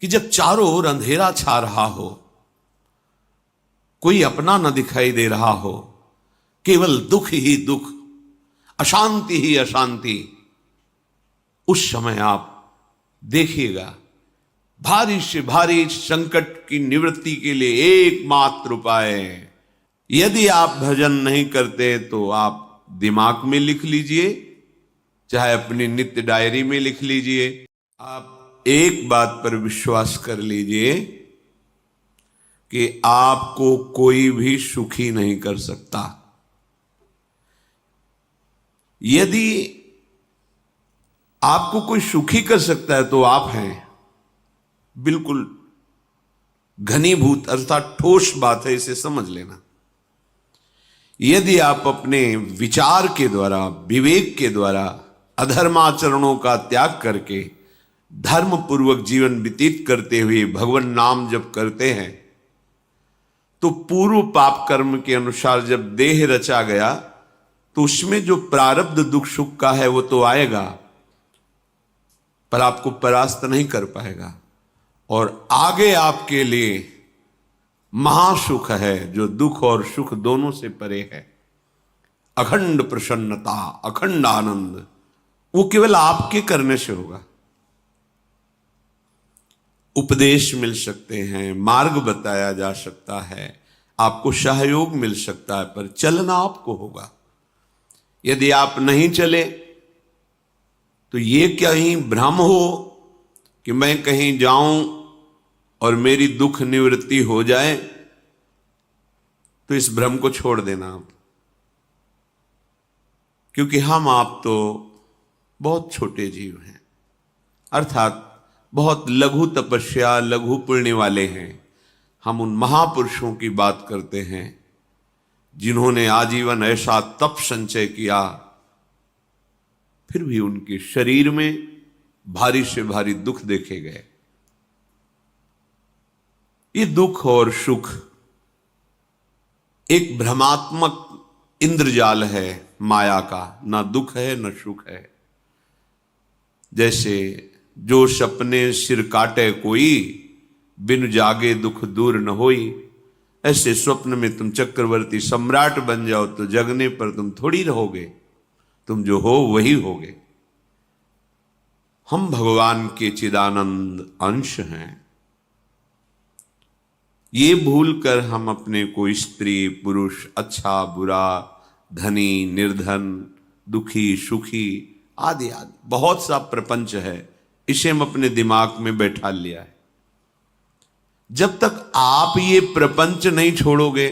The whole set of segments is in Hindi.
कि जब चारों ओर अंधेरा छा रहा हो, कोई अपना न दिखाई दे रहा हो, केवल दुख ही दुख, अशांति ही अशांति, उस समय आप देखिएगा भारी से भारी संकट की निवृत्ति के लिए एकमात्र उपाय है। यदि आप भजन नहीं करते तो आप दिमाग में लिख लीजिए, चाहे अपनी नित्य डायरी में लिख लीजिए। आप एक बात पर विश्वास कर लीजिए कि आपको कोई भी सुखी नहीं कर सकता। यदि आपको कोई सुखी कर सकता है तो आप हैं। बिल्कुल घनीभूत अर्थात ठोस बात है, इसे समझ लेना। यदि आप अपने विचार के द्वारा, विवेक के द्वारा अधर्माचरणों का त्याग करके धर्म पूर्वक जीवन व्यतीत करते हुए भगवान नाम जप करते हैं, तो पूर्व पाप कर्म के अनुसार जब देह रचा गया तो उसमें जो प्रारब्ध दुख सुख का है वो तो आएगा, पर आपको परास्त नहीं कर पाएगा। और आगे आपके लिए महासुख है जो दुख और सुख दोनों से परे है। अखंड प्रसन्नता, अखंड आनंद, वो केवल आपके करने से होगा। उपदेश मिल सकते हैं, मार्ग बताया जा सकता है, आपको सहयोग मिल सकता है, पर चलना आपको होगा। यदि आप नहीं चले तो ये कहीं भ्रम हो कि मैं कहीं जाऊं और मेरी दुख निवृत्ति हो जाए, तो इस भ्रम को छोड़ देना आप। क्योंकि हम आप तो बहुत छोटे जीव हैं, अर्थात बहुत लघु तपस्या, लघु पुण्य वाले हैं। हम उन महापुरुषों की बात करते हैं जिन्होंने आजीवन ऐसा तप संचय किया, फिर भी उनके शरीर में भारी से भारी दुख देखे गए। ये दुख और सुख एक भ्रमात्मक इंद्रजाल है माया का, ना दुख है न सुख है। जैसे जो सपने सिर काटे कोई, बिन जागे दुख दूर न होई। ऐसे स्वप्न में तुम चक्रवर्ती सम्राट बन जाओ तो जगने पर तुम थोड़ी रहोगे, तुम जो हो वही होगे। हम भगवान के चिदानंद अंश हैं। ये भूल कर हम अपने को स्त्री पुरुष, अच्छा बुरा, धनी निर्धन, दुखी सुखी आदि आदि बहुत सा प्रपंच है, इसे हम अपने दिमाग में बैठा लिया है। जब तक आप ये प्रपंच नहीं छोड़ोगे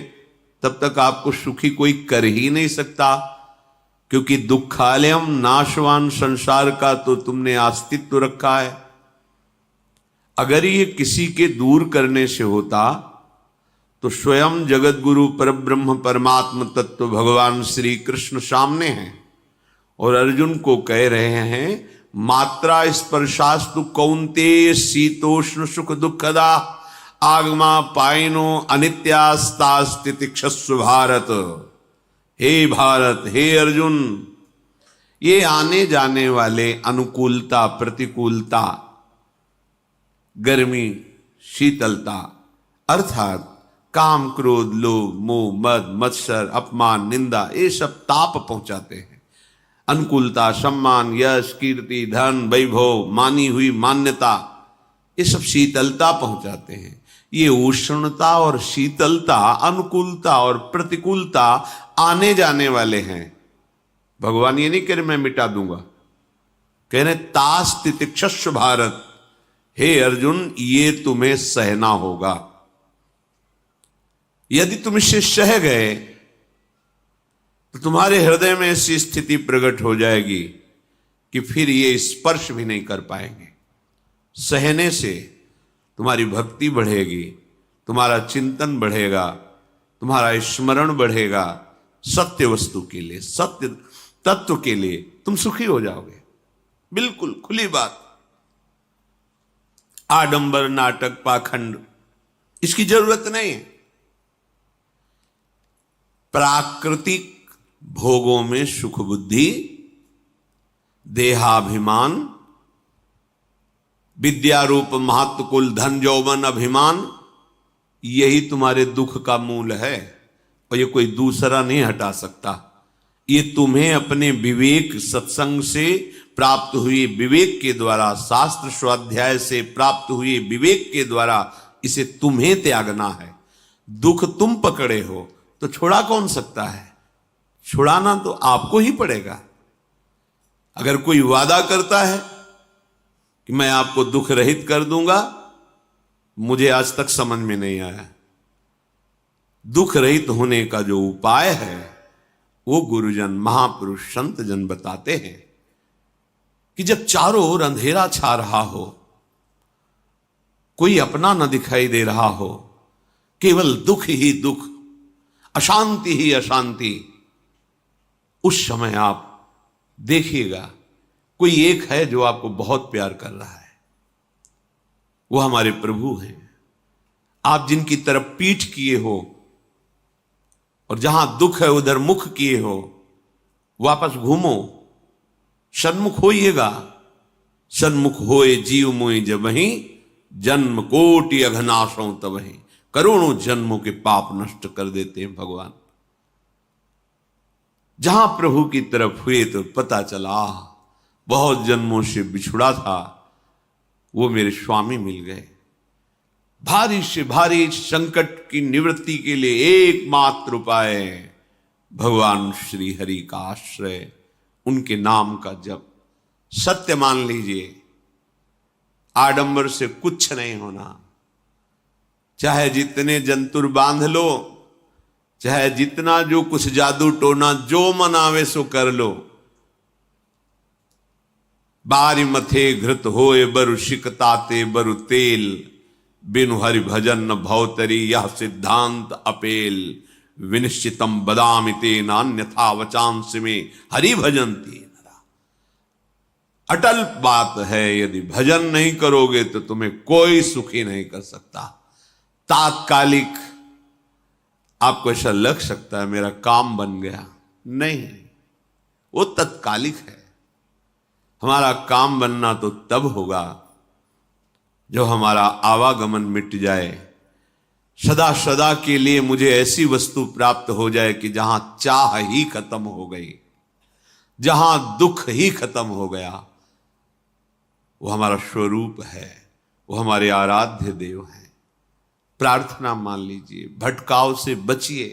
तब तक आपको सुखी कोई कर ही नहीं सकता, क्योंकि दुखालयम नाशवान संसार का तो तुमने अस्तित्व रखा है। अगर ये किसी के दूर करने से होता तो स्वयं जगत गुरु परब्रह्म परमात्म तत्व भगवान श्री कृष्ण सामने हैं और अर्जुन को कह रहे हैं, मात्रा स्पर्शास्तु कौन्तेय शीतोष्ण सुख दुखदा आगमा पायनो अनित्यास्तास्तितिक्षस्व भारत। हे भारत, हे अर्जुन, ये आने जाने वाले अनुकूलता प्रतिकूलता, गर्मी शीतलता, अर्थात काम क्रोध लोभ मोह मद मत्सर अपमान निंदा, ये सब ताप पहुंचाते हैं। अनुकूलता सम्मान यश कीर्ति धन वैभव, मानी हुई मान्यता, ये सब शीतलता पहुंचाते हैं। ये उष्णता और शीतलता, अनुकूलता और प्रतिकूलता आने जाने वाले हैं। भगवान ये नहीं कह रहे मैं मिटा दूंगा, कह रहे तास तितिक्षस्व भारत। हे अर्जुन, ये तुम्हें सहना होगा। यदि तुम इसे सह गए तो तुम्हारे हृदय में ऐसी स्थिति प्रकट हो जाएगी कि फिर ये स्पर्श भी नहीं कर पाएंगे। सहने से तुम्हारी भक्ति बढ़ेगी, तुम्हारा चिंतन बढ़ेगा, तुम्हारा स्मरण बढ़ेगा, सत्य वस्तु के लिए, सत्य तत्व के लिए तुम सुखी हो जाओगे। बिल्कुल खुली बात। आडंबर नाटक पाखंड इसकी जरूरत नहीं है। प्राकृतिक भोगों में सुख बुद्धि, देहाभिमान, विद्या रूप महत्व कुल धन यौवन अभिमान, यही तुम्हारे दुख का मूल है और ये कोई दूसरा नहीं हटा सकता। ये तुम्हें अपने विवेक सत्संग से प्राप्त हुए विवेक के द्वारा, शास्त्र स्वाध्याय से प्राप्त हुए विवेक के द्वारा इसे तुम्हें त्यागना है। दुख तुम पकड़े हो तो छुड़ा कौन सकता है? छुड़ाना तो आपको ही पड़ेगा। अगर कोई वादा करता है कि मैं आपको दुख रहित कर दूंगा, मुझे आज तक समझ में नहीं आया। दुख रहित होने का जो उपाय है वो गुरुजन, महापुरुष, संत जन बताते हैं कि जब चारों ओर अंधेरा छा रहा हो, कोई अपना न दिखाई दे रहा हो, केवल दुख ही दुख, अशांति ही अशांति, उस समय आप देखिएगा कोई एक है जो आपको बहुत प्यार कर रहा है। वो हमारे प्रभु हैं। आप जिनकी तरफ पीठ किए हो और जहां दुख है उधर मुख किए हो, वापस घूमो, सन्मुख होइएगा। सन्मुख होए जीव मोहि जबहि, जन्म कोटि अघनाशों तबहि। करोड़ों जन्मों के पाप नष्ट कर देते हैं भगवान। जहां प्रभु की तरफ हुए तो पता चला बहुत जन्मों से बिछुड़ा था, वो मेरे स्वामी मिल गए। भारी से भारी संकट की निवृत्ति के लिए एकमात्र उपाय भगवान श्री हरि का आश्रय, उनके नाम का जप। सत्य मान लीजिए, आडंबर से कुछ नहीं होना। चाहे जितने जंतुर बांध लो, चाहे जितना जो कुछ जादू टोना जो मनावे सो कर लो, बारी मथे घृत होए बरु शिकताते बरु तेल, बिनु हरि भजन न भवतरी यह सिद्धांत अपेल। विनिश्चितम बदामि तेन अन्यथा वचांस में हरि भजन्ति नरा। अटल बात है, यदि भजन नहीं करोगे तो तुम्हें कोई सुखी नहीं कर सकता। तात्कालिक आपको ऐसा लग सकता है मेरा काम बन गया, नहीं, वो तत्कालिक है। हमारा काम बनना तो तब होगा जो हमारा आवागमन मिट जाए, सदा सदा के लिए मुझे ऐसी वस्तु प्राप्त हो जाए कि जहां चाह ही खत्म हो गई, जहां दुख ही खत्म हो गया। वो हमारा स्वरूप है, वो हमारे आराध्य देव हैं। प्रार्थना मान लीजिए, भटकाव से बचिए।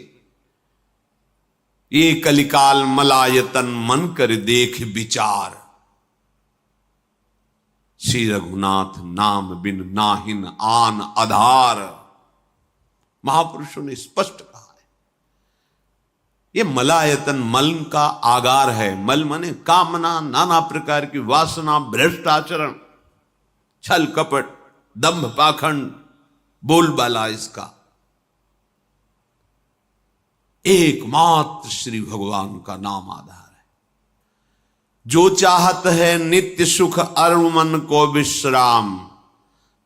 ये कलिकाल मलायतन मन कर देख विचार, श्री रघुनाथ नाम बिन नाहिन आन आधार। महापुरुषों ने स्पष्ट कहा है। ये मलायतन मल का आगार है। मल माने कामना, नाना प्रकार की वासना, भ्रष्ट आचरण, छल कपट, दंभ पाखंड, बोलबाला, इसका एकमात्र श्री भगवान का नाम आधार है। जो चाहत है नित्य सुख अरु मन को विश्राम,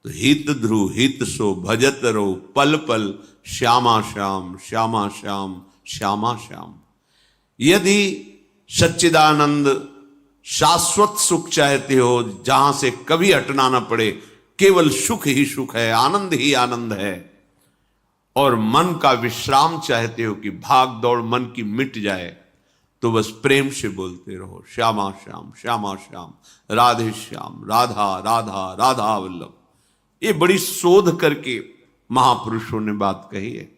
तो हित ध्रुव हित सो भजत रो पल पल श्यामा श्याम श्यामा श्याम श्यामा श्याम। यदि सच्चिदानंद शाश्वत सुख चाहते हो, जहां से कभी हटना ना पड़े, केवल सुख ही सुख है, आनंद ही आनंद है, और मन का विश्राम चाहते हो कि भाग दौड़ मन की मिट जाए, तो बस प्रेम से बोलते रहो श्यामा श्याम श्यामा श्याम, राधे श्याम, राधा राधा राधा वल्लभ। ये बड़ी शोध करके महापुरुषों ने बात कही है।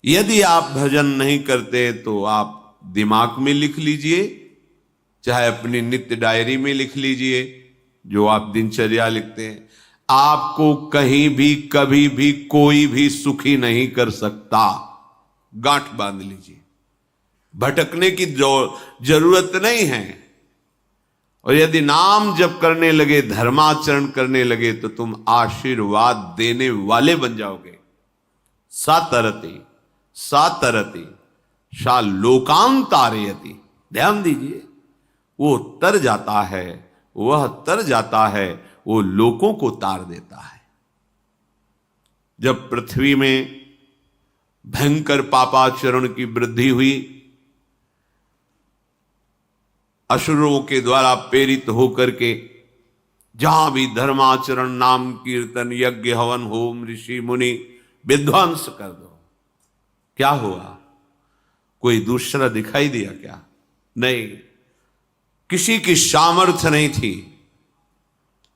यदि आप भजन नहीं करते तो आप दिमाग में लिख लीजिए, चाहे अपनी नित्य डायरी में लिख लीजिए, जो आप दिनचर्या लिखते हैं। आपको कहीं भी कभी भी कोई भी सुखी नहीं कर सकता। गांठ बांध लीजिए, भटकने की जरूरत नहीं है। और यदि नाम जप करने लगे, धर्माचरण करने लगे, तो तुम आशीर्वाद देने वाले बन जाओगे। सातरति सातरति सा लोकांतारयति। ध्यान दीजिए, वो तर जाता है, वह तर जाता है, वो लोकों को तार देता है। जब पृथ्वी में भयंकर पापाचरण की वृद्धि हुई, असुरों के द्वारा प्रेरित होकर के जहां भी धर्माचरण, नाम कीर्तन, यज्ञ, हवन, होम, ऋषि मुनि विध्वंस कर दो। क्या हुआ? कोई दूसरा दिखाई दिया क्या? नहीं, किसी की सामर्थ्य नहीं थी।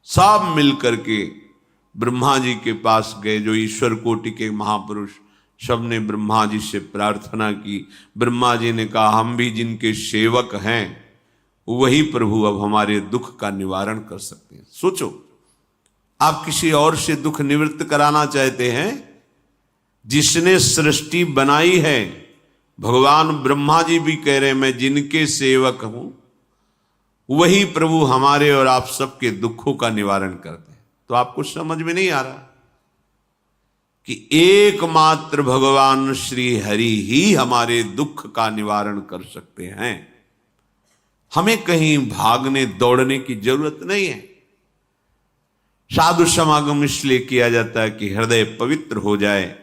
सब मिलकर के ब्रह्मा जी के पास गए, जो ईश्वर कोटि के महापुरुष, सबने ब्रह्मा जी से प्रार्थना की। ब्रह्मा जी ने कहा, हम भी जिनके सेवक हैं वही प्रभु अब हमारे दुख का निवारण कर सकते हैं। सोचो, आप किसी और से दुख निवृत्त कराना चाहते हैं? जिसने सृष्टि बनाई है, भगवान ब्रह्मा जी भी कह रहे हैं मैं जिनके सेवक हूं, वही प्रभु हमारे और आप सबके दुखों का निवारण करते हैं। तो आपको समझ में नहीं आ रहा कि एकमात्र भगवान श्री हरि ही हमारे दुख का निवारण कर सकते हैं। हमें कहीं भागने दौड़ने की जरूरत नहीं है। साधु समागम इसलिए किया जाता है कि हृदय पवित्र हो जाए,